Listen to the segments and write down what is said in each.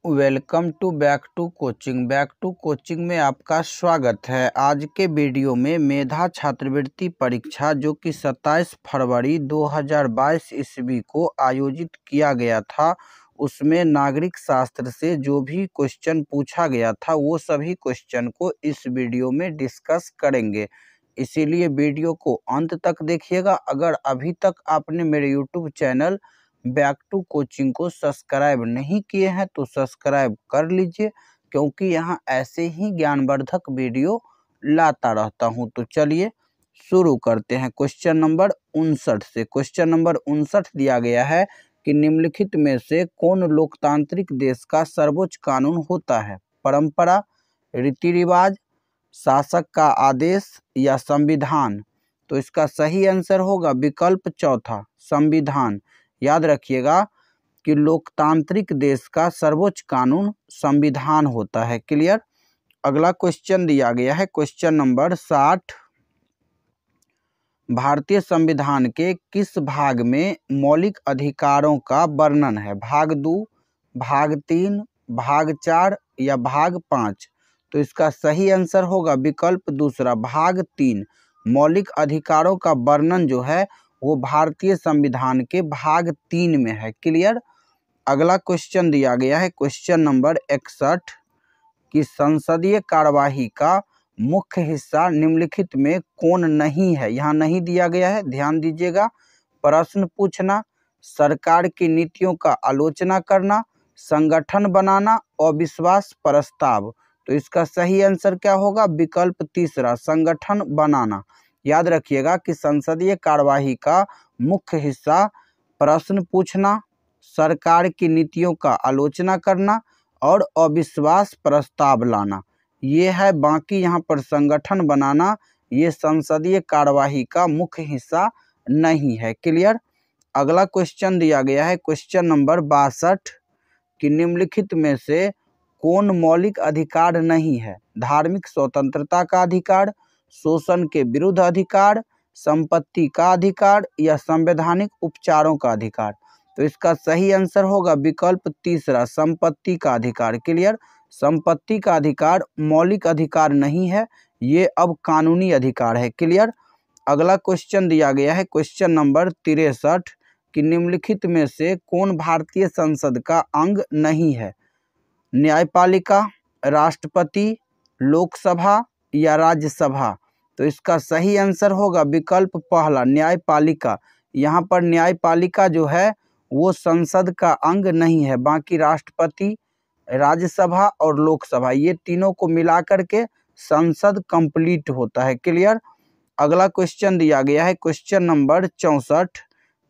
Welcome to back to coaching में आपका स्वागत है। आज के वीडियो में मेधा छात्रवृत्ति परीक्षा जो कि 27 फरवरी 2022 ईस्वी को आयोजित किया गया था, उसमें नागरिक शास्त्र से जो भी क्वेश्चन पूछा गया था वो सभी क्वेश्चन को इस वीडियो में डिस्कस करेंगे। इसीलिए वीडियो को अंत तक देखिएगा। अगर अभी तक आपने मेरे YouTube channel back to coaching को सब्सक्राइब नहीं किए हैं तो सब्सक्राइब कर लीजिए, क्योंकि यहाँ ऐसे ही ज्ञानवर्धक वीडियो लाता रहता हूँ। तो चलिए शुरू करते हैं क्वेश्चन नंबर 59 से। क्वेश्चन नंबर 59 दिया गया है कि निम्नलिखित में से कौन लोकतांत्रिक देश का सर्वोच्च कानून होता है? परंपरा, रीति रिवाज, शासक का आदेश या संविधान? तो इसका सही आंसर होगा विकल्प चौथा, संविधान। याद रखिएगा कि लोकतांत्रिक देश का सर्वोच्च कानून संविधान होता है। क्लियर। अगला क्वेश्चन दिया गया है क्वेश्चन नंबर 60। भारतीय संविधान के किस भाग में मौलिक अधिकारों का वर्णन है? भाग 2, भाग 3, भाग 4 या भाग 5? तो इसका सही आंसर होगा विकल्प दूसरा, भाग 3। मौलिक अधिकारों का वर्णन जो है वो भारतीय संविधान के भाग 3 में है। क्लियर। अगला क्वेश्चन दिया गया है क्वेश्चन नंबर 61 कि संसदीय कार्यवाही का मुख्य हिस्सा निम्नलिखित में कौन नहीं है? यहाँ नहीं दिया गया है, ध्यान दीजिएगा। प्रश्न पूछना, सरकार की नीतियों का आलोचना करना, संगठन बनाना, अविश्वास प्रस्ताव? तो इसका सही आंसर क्या होगा? विकल्प तीसरा, संगठन बनाना। याद रखिएगा कि संसदीय कार्यवाही का मुख्य हिस्सा प्रश्न पूछना, सरकार की नीतियों का आलोचना करना और अविश्वास प्रस्ताव लाना, ये है। बाकी यहाँ पर संगठन बनाना ये संसदीय कार्यवाही का मुख्य हिस्सा नहीं है। क्लियर। अगला क्वेश्चन दिया गया है क्वेश्चन नंबर 62 कि निम्नलिखित में से कौन मौलिक अधिकार नहीं है? धार्मिक स्वतंत्रता का अधिकार, शोषण के विरुद्ध अधिकार, संपत्ति का अधिकार या संवैधानिक उपचारों का अधिकार? तो इसका सही आंसर होगा विकल्प तीसरा, संपत्ति का अधिकार। क्लियर। संपत्ति का अधिकार मौलिक अधिकार नहीं है, ये अब कानूनी अधिकार है। क्लियर। अगला क्वेश्चन दिया गया है क्वेश्चन नंबर 63 कि निम्नलिखित में से कौन भारतीय संसद का अंग नहीं है? न्यायपालिका, राष्ट्रपति, लोकसभा या राज्यसभा? तो इसका सही आंसर होगा विकल्प पहला, न्यायपालिका। यहाँ पर न्यायपालिका जो है वो संसद का अंग नहीं है, बाकी राष्ट्रपति, राज्यसभा और लोकसभा ये तीनों को मिला करके संसद कंप्लीट होता है। क्लियर। अगला क्वेश्चन दिया गया है क्वेश्चन नंबर 64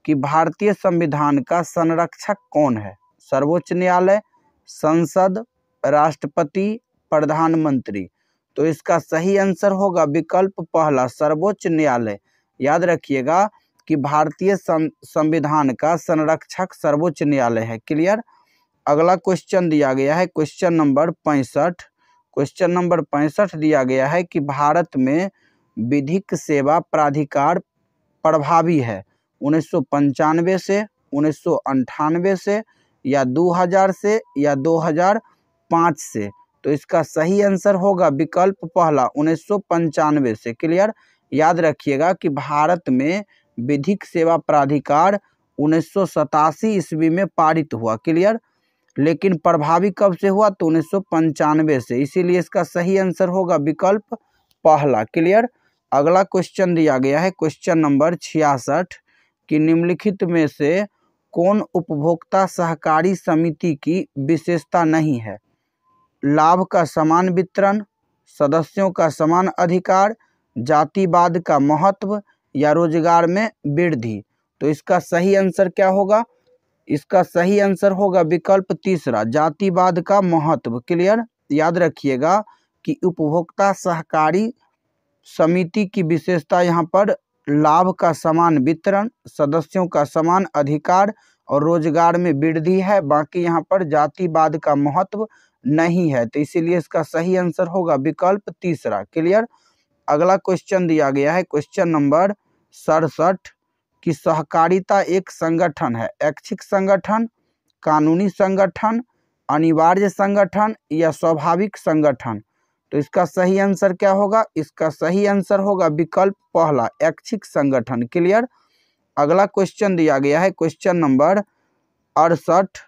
कि भारतीय संविधान का संरक्षक कौन है? सर्वोच्च न्यायालय, संसद, राष्ट्रपति, प्रधानमंत्री? तो इसका सही आंसर होगा विकल्प पहला, सर्वोच्च न्यायालय। याद रखिएगा कि भारतीय संविधान का संरक्षक सर्वोच्च न्यायालय है। क्लियर। अगला क्वेश्चन दिया गया है क्वेश्चन नंबर 65। क्वेश्चन नंबर 65 दिया गया है कि भारत में विधिक सेवा प्राधिकार प्रभावी है 1995 से, 1998 से या 2000 से या 2005 से? तो इसका सही आंसर होगा विकल्प पहला, 1995 से। क्लियर। याद रखिएगा कि भारत में विधिक सेवा प्राधिकार 1987 ईस्वी में पारित हुआ। क्लियर। लेकिन प्रभावी कब से हुआ? तो 1995 से, इसीलिए इसका सही आंसर होगा विकल्प पहला। क्लियर। अगला क्वेश्चन दिया गया है क्वेश्चन नंबर 66 कि निम्नलिखित में से कौन उपभोक्ता सहकारी समिति की विशेषता नहीं है? लाभ का समान वितरण, सदस्यों का समान अधिकार, जातिवाद का महत्व या रोजगार में वृद्धि? तो इसका सही आंसर क्या होगा? इसका सही आंसर होगा विकल्प तीसरा, जातिवाद का महत्व। क्लियर। याद रखिएगा कि उपभोक्ता सहकारी समिति की विशेषता यहाँ पर लाभ का समान वितरण, सदस्यों का समान अधिकार और रोजगार में वृद्धि है। बाकी यहाँ पर जातिवाद का महत्व नहीं है, तो इसीलिए इसका सही आंसर होगा विकल्प तीसरा। क्लियर। अगला क्वेश्चन दिया गया है क्वेश्चन नंबर 67 कि सहकारिता एक संगठन है, ऐच्छिक संगठन, कानूनी संगठन अनिवार्य संगठन या स्वाभाविक संगठन। तो इसका सही आंसर क्या होगा? इसका सही आंसर होगा विकल्प पहला, ऐच्छिक संगठन। क्लियर। अगला क्वेश्चन दिया गया है क्वेश्चन नंबर 68।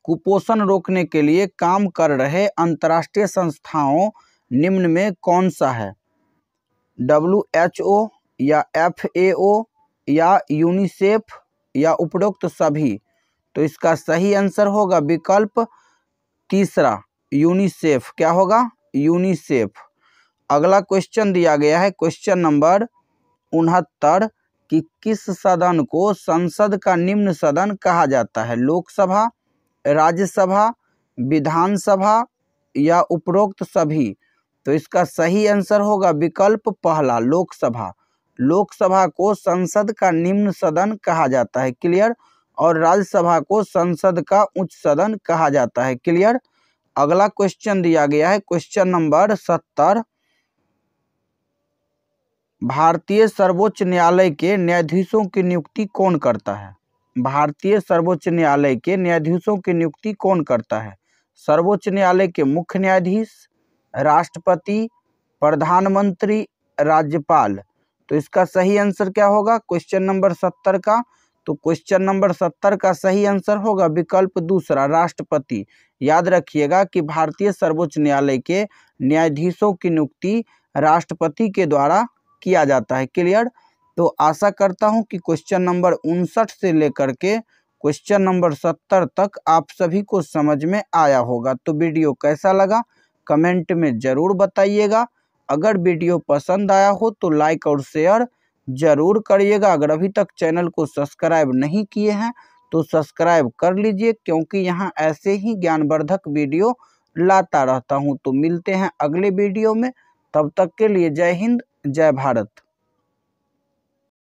कुपोषण रोकने के लिए काम कर रहे अंतर्राष्ट्रीय संस्थाओं निम्न में कौन सा है? WHO या FAO या यूनिसेफ या उपरोक्त सभी। तो इसका सही आंसर होगा विकल्प तीसरा, यूनिसेफ। क्या होगा? यूनिसेफ। अगला क्वेश्चन दिया गया है क्वेश्चन नंबर 69 कि किस सदन को संसद का निम्न सदन कहा जाता है? लोकसभा, राज्यसभा, विधानसभा या उपरोक्त सभी। तो इसका सही आंसर होगा विकल्प पहला, लोकसभा। लोकसभा को संसद का निम्न सदन कहा जाता है। क्लियर। और राज्यसभा को संसद का उच्च सदन कहा जाता है। क्लियर। अगला क्वेश्चन दिया गया है क्वेश्चन नंबर 70। भारतीय सर्वोच्च न्यायालय के न्यायाधीशों की नियुक्ति कौन करता है? भारतीय सर्वोच्च न्यायालय के न्यायाधीशों की नियुक्ति कौन करता है? सर्वोच्च न्यायालय के मुख्य न्यायाधीश, राष्ट्रपति, प्रधानमंत्री, राज्यपाल। तो इसका सही आंसर क्या होगा क्वेश्चन नंबर 70 का? तो क्वेश्चन नंबर 70 का सही आंसर होगा विकल्प दूसरा, राष्ट्रपति। याद रखिएगा कि भारतीय सर्वोच्च न्यायालय के न्यायाधीशों की नियुक्ति राष्ट्रपति के द्वारा किया जाता है। क्लियर। तो आशा करता हूं कि क्वेश्चन नंबर 59 से लेकर के क्वेश्चन नंबर 70 तक आप सभी को समझ में आया होगा। तो वीडियो कैसा लगा कमेंट में जरूर बताइएगा। अगर वीडियो पसंद आया हो तो लाइक और शेयर जरूर करिएगा। अगर अभी तक चैनल को सब्सक्राइब नहीं किए हैं तो सब्सक्राइब कर लीजिए, क्योंकि यहाँ ऐसे ही ज्ञानवर्धक वीडियो लाता रहता हूँ। तो मिलते हैं अगले वीडियो में, तब तक के लिए जय हिंद, जय भारत।